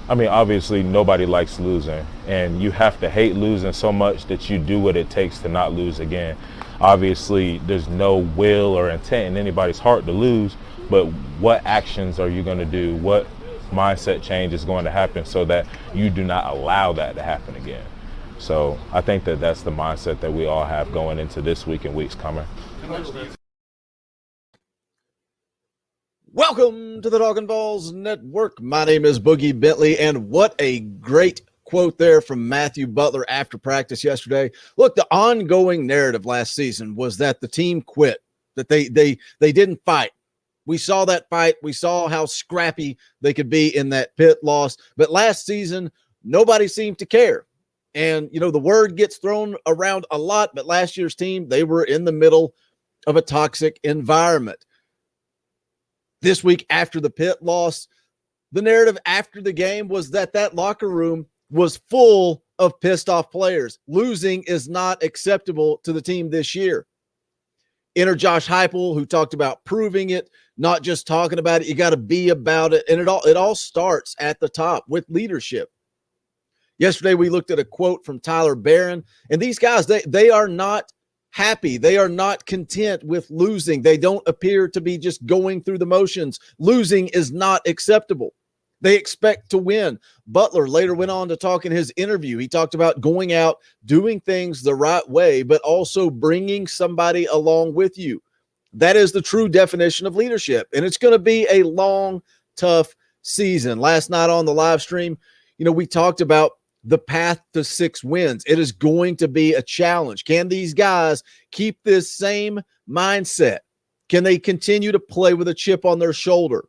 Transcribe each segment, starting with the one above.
I mean, obviously, nobody likes losing, and you have to hate losing so much that you do what it takes to not lose again. Obviously, there's no will or intent in anybody's heart to lose, but what actions are you going to do? What mindset change is going to happen so that you do not allow that to happen again? So I think that that's the mindset that we all have going into this week and weeks coming. Welcome to the Talkin VAWLS Network. My name is Boogie Bentley, and what a great quote there from Matthew Butler after practice yesterday. Look, the ongoing narrative last season was that the team quit, that they didn't fight. We saw that fight. We saw how scrappy they could be in that Pitt loss. But last season, nobody seemed to care. And, you know, the word gets thrown around a lot, but last year's team, they were in the middle of a toxic environment. This week after the Pitt loss, the narrative after the game was that that locker room was full of pissed off players. Losing is not acceptable to the team this year. Enter Josh Heupel, who talked about proving it, not just talking about it. You got to be about it. And it all starts at the top with leadership. Yesterday, we looked at a quote from Tyler Barron, and these guys, they are not happy. They are not content with losing. They don't appear to be just going through the motions. Losing is not acceptable. They expect to win. Butler later went on to talk in his interview. He talked about going out, doing things the right way, but also bringing somebody along with you. That is the true definition of leadership. And it's going to be a long, tough season. Last night on the live stream, you know, we talked about the path to 6 wins. It is going to be a challenge. Can these guys keep this same mindset? Can they continue to play with a chip on their shoulder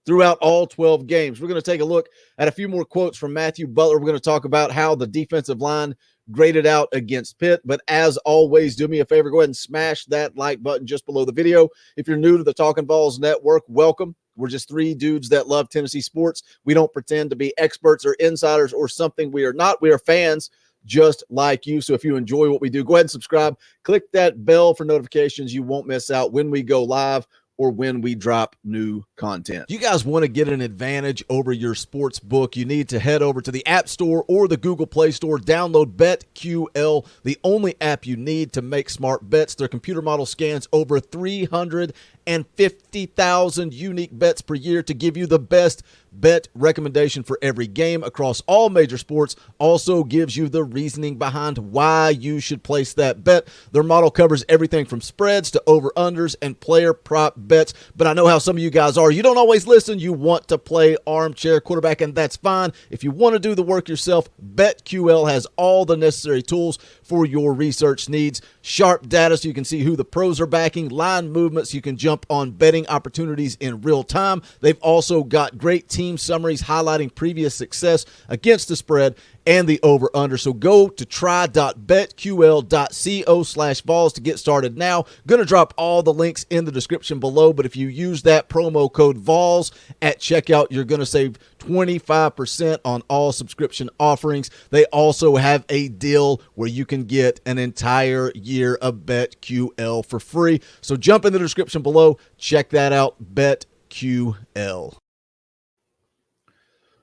throughout all 12 games? We're going to take a look at a few more quotes from Matthew Butler. We're going to talk about how the defensive line graded out against Pitt. But as always, do me a favor, go ahead and smash that like button just below the video. If you're new to the Talkin VAWLS Network, welcome. We're just 3 dudes that love Tennessee sports. We don't pretend to be experts or insiders or something we are not. We are fans just like you. So if you enjoy what we do, go ahead and subscribe. Click that bell for notifications. You won't miss out when we go live or when we drop new content. You guys want to get an advantage over your sports book, you need to head over to the App Store or the Google Play Store. Download BetQL, the only app you need to make smart bets. Their computer model scans over 350,000 unique bets per year to give you the best bet recommendation for every game across all major sports. Also gives you the reasoning behind why you should place that bet. Their model covers everything from spreads to over-unders and player prop bets. But I know how some of you guys are. You don't always listen. You want to play armchair quarterback, and that's fine. If you want to do the work yourself, BetQL has all the necessary tools for your research needs. Sharp data so you can see who the pros are backing, line movements, you can jump on betting opportunities in real time. They've also got great team summaries highlighting previous success against the spread and the over-under. So go to try.betql.co/VAWLS to get started now. Going to drop all the links in the description below, but if you use that promo code VAWLS at checkout, you're going to save 25% on all subscription offerings. They also have a deal where you can get an entire year of BetQL for free. So jump in the description below. Check that out, BetQL.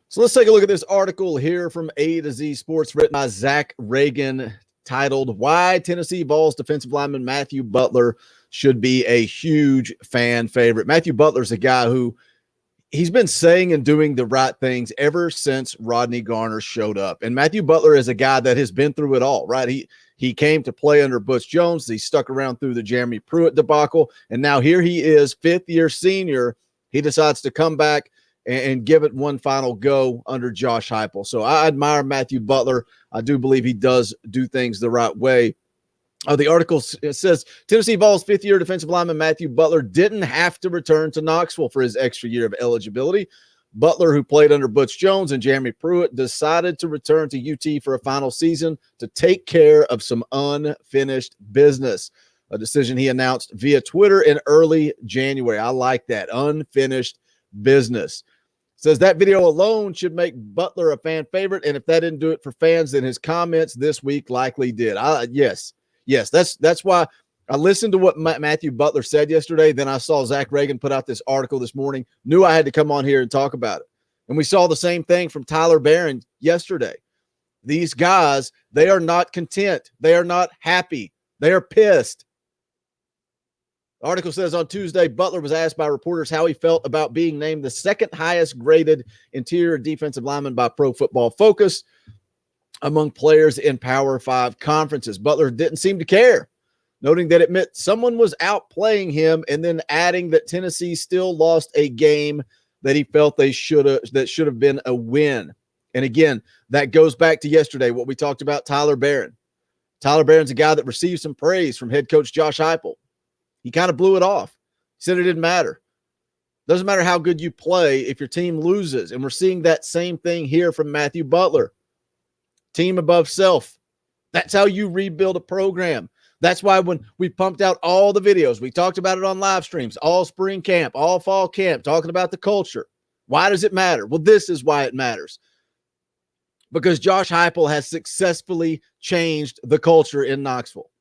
So let's take a look at this article here from A to Z Sports written by Zach Reagan titled, Why Tennessee VAWLS Defensive Lineman Matthew Butler Should Be a Huge Fan Favorite. Matthew Butler's a guy who he's been saying and doing the right things ever since Rodney Garner showed up. And Matthew Butler is a guy that has been through it all, right? He came to play under Butch Jones. He stuck around through the Jeremy Pruitt debacle. And now here he is, fifth-year senior. He decides to come back and give it one final go under Josh Heupel. So I admire Matthew Butler. I do believe he does do things the right way. The article says Tennessee VAWLS fifth-year defensive lineman Matthew Butler didn't have to return to Knoxville for his extra year of eligibility, Butler, who played under Butch Jones and Jeremy Pruitt, decided to return to UT for a final season to take care of some unfinished business, a decision he announced via Twitter in early January. I like that. Unfinished business. Says that video alone should make Butler a fan favorite, and if that didn't do it for fans, then his comments this week likely did. Yes, that's why I listened to what Matthew Butler said yesterday. Then I saw Zach Reagan put out this article this morning, knew I had to come on here and talk about it. And we saw the same thing from Tyler Barron yesterday. These guys, they are not content. They are not happy. They are pissed. The article says on Tuesday, Butler was asked by reporters how he felt about being named the second highest graded interior defensive lineman by Pro Football Focus among players in Power 5 conferences. Butler didn't seem to care, noting that it meant someone was outplaying him, and then adding that Tennessee still lost a game that he felt that should have been a win. And again, that goes back to yesterday, what we talked about Tyler Barron. Tyler Barron's a guy that received some praise from head coach Josh Heupel. He kind of blew it off. He said it didn't matter. Doesn't matter how good you play if your team loses. And we're seeing that same thing here from Matthew Butler. Team above self. That's how you rebuild a program. That's why when we pumped out all the videos, we talked about it on live streams, all spring camp, all fall camp, talking about the culture. Why does it matter? Well, this is why it matters. Because Josh Heupel has successfully changed the culture in Knoxville.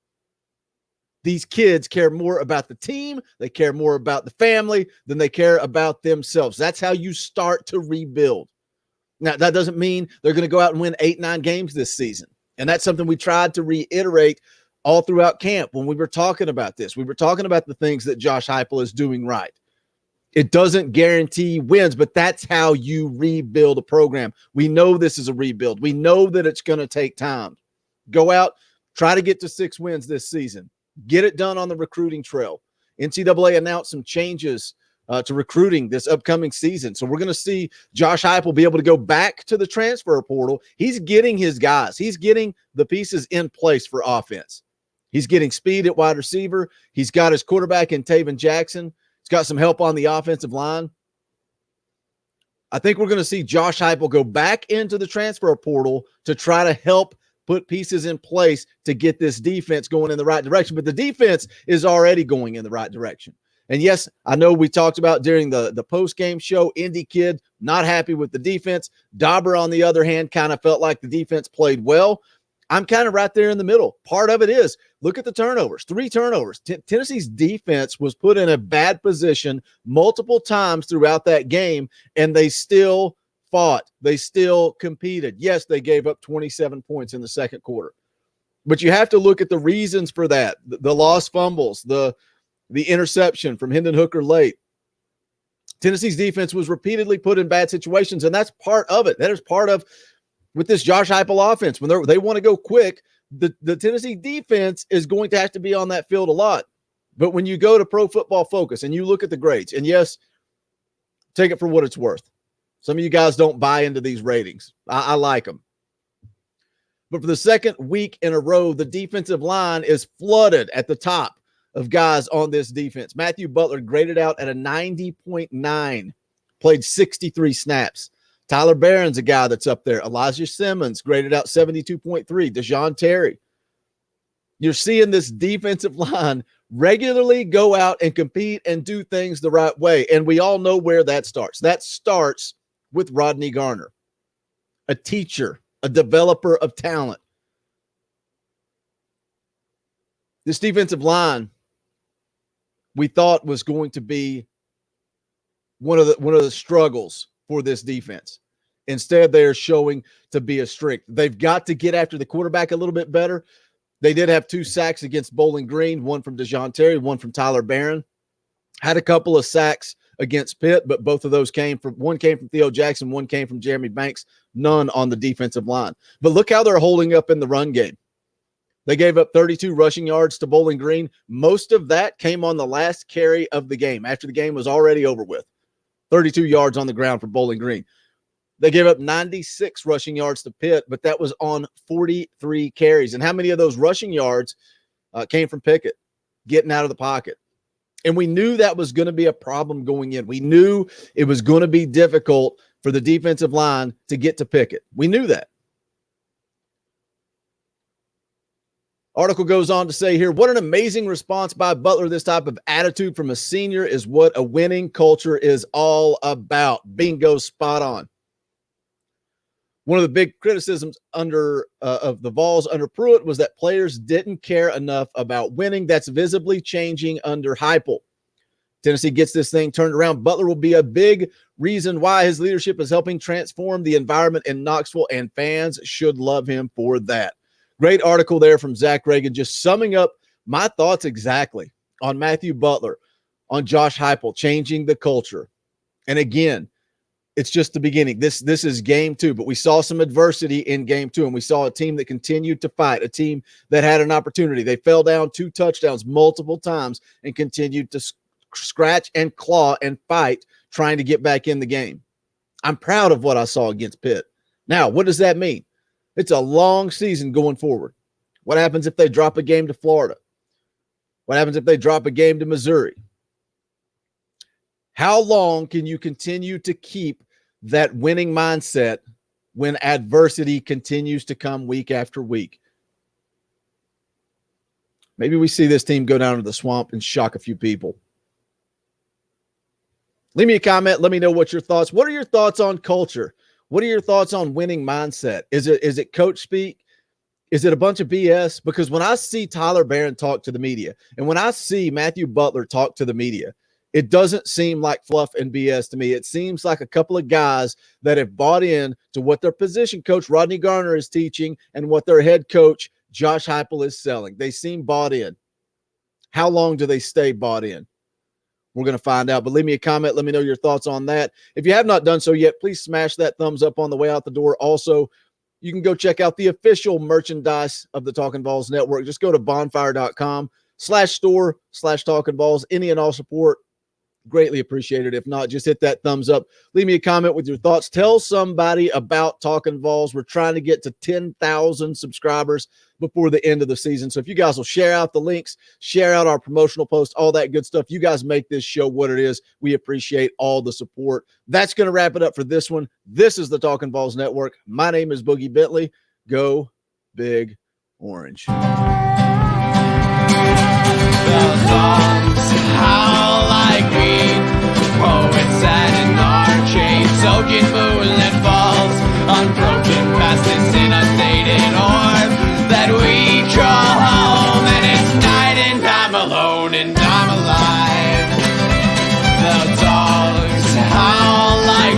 These kids care more about the team, they care more about the family than they care about themselves. That's how you start to rebuild. Now, that doesn't mean they're going to go out and win 8-9 games this season. And that's something we tried to reiterate all throughout camp when we were talking about this. We were talking about the things that Josh Heupel is doing right. It doesn't guarantee wins, but that's how you rebuild a program. We know this is a rebuild. We know that it's going to take time. Go out, try to get to 6 wins this season. Get it done on the recruiting trail. NCAA announced some changes to recruiting this upcoming season. So we're going to see Josh Heupel be able to go back to the transfer portal. He's getting his guys. He's getting the pieces in place for offense. He's getting speed at wide receiver. He's got his quarterback in Taven Jackson. He's got some help on the offensive line. I think we're going to see Josh Heupel go back into the transfer portal to try to help put pieces in place to get this defense going in the right direction. But the defense is already going in the right direction. And yes, I know we talked about during the post-game show, Indy Kid not happy with the defense. Dauber, on the other hand, kind of felt like the defense played well. I'm kind of right there in the middle. Part of it is, look at the turnovers, 3 turnovers. Tennessee's defense was put in a bad position multiple times throughout that game, and they still fought. They still competed. Yes, they gave up 27 points in the second quarter. But you have to look at the reasons for that. The lost fumbles, the interception from Hendon Hooker late. Tennessee's defense was repeatedly put in bad situations, and that's part of it. That is part of with this Josh Heupel offense. When they want to go quick, the Tennessee defense is going to have to be on that field a lot. But when you go to Pro Football Focus and you look at the grades, and yes, take it for what it's worth. Some of you guys don't buy into these ratings. I like them. But for the second week in a row, the defensive line is flooded at the top of guys on this defense. Matthew Butler graded out at a 90.9, played 63 snaps. Tyler Barron's a guy that's up there. Elijah Simmons graded out 72.3. DeJoun Terry. You're seeing this defensive line regularly go out and compete and do things the right way. And we all know where that starts. That starts with Rodney Garner, a teacher, a developer of talent. This defensive line, we thought was going to be one of the struggles for this defense. Instead, they are showing to be a strength. They've got to get after the quarterback a little bit better. They did have 2 sacks against Bowling Green, one from DeJoun Terry, one from Tyler Barron. Had a couple of sacks against Pitt, but both of those one came from Theo Jackson, one came from Jeremy Banks, none on the defensive line. But look how they're holding up in the run game. They gave up 32 rushing yards to Bowling Green. Most of that came on the last carry of the game after the game was already over with. 32 yards on the ground for Bowling Green. They gave up 96 rushing yards to Pitt, but that was on 43 carries. And how many of those rushing yards came from Pickett getting out of the pocket? And we knew that was going to be a problem going in. We knew it was going to be difficult for the defensive line to get to Pickett. We knew that. Article goes on to say here, what an amazing response by Butler. This type of attitude from a senior is what a winning culture is all about. Bingo, spot on. One of the big criticisms of the VAWLS under Pruitt was that players didn't care enough about winning. That's visibly changing under Heupel. Tennessee gets this thing turned around. Butler will be a big reason why his leadership is helping transform the environment in Knoxville, and fans should love him for that. Great article there from Zach Reagan, just summing up my thoughts exactly on Matthew Butler, on Josh Heupel, changing the culture. And again, it's just the beginning. This is game 2, but we saw some adversity in game 2, and we saw a team that continued to fight, a team that had an opportunity. They fell down 2 touchdowns multiple times and continued to scratch and claw and fight, trying to get back in the game. I'm proud of what I saw against Pitt. Now, what does that mean? It's a long season going forward. What happens if they drop a game to Florida? What happens if they drop a game to Missouri? How long can you continue to keep that winning mindset when adversity continues to come week after week? Maybe we see this team go down to the swamp and shock a few people. Leave me a comment. Let me know what your thoughts. What are your thoughts on culture? What are your thoughts on winning mindset? Is it coach speak? Is it a bunch of BS? Because when I see Tyler Barron talk to the media, and when I see Matthew Butler talk to the media, it doesn't seem like fluff and BS to me. It seems like a couple of guys that have bought in to what their position coach Rodney Garner is teaching and what their head coach Josh Heupel is selling. They seem bought in. How long do they stay bought in? We're going to find out, but leave me a comment. Let me know your thoughts on that. If you have not done so yet, please smash that thumbs up on the way out the door. Also, you can go check out the official merchandise of the Talkin' VAWLS Network. Just go to bonfire.com/store/Talkin' VAWLS. Any and all support, greatly appreciated. If not, just hit that thumbs up. Leave me a comment with your thoughts. Tell somebody about Talkin' VAWLS. We're trying to get to 10,000 subscribers before the end of the season. So if you guys will share out the links, share out our promotional posts, all that good stuff, you guys make this show what it is. We appreciate all the support. That's going to wrap it up for this one. This is the Talkin' VAWLS Network. My name is Boogie Bentley. Go Big Orange. The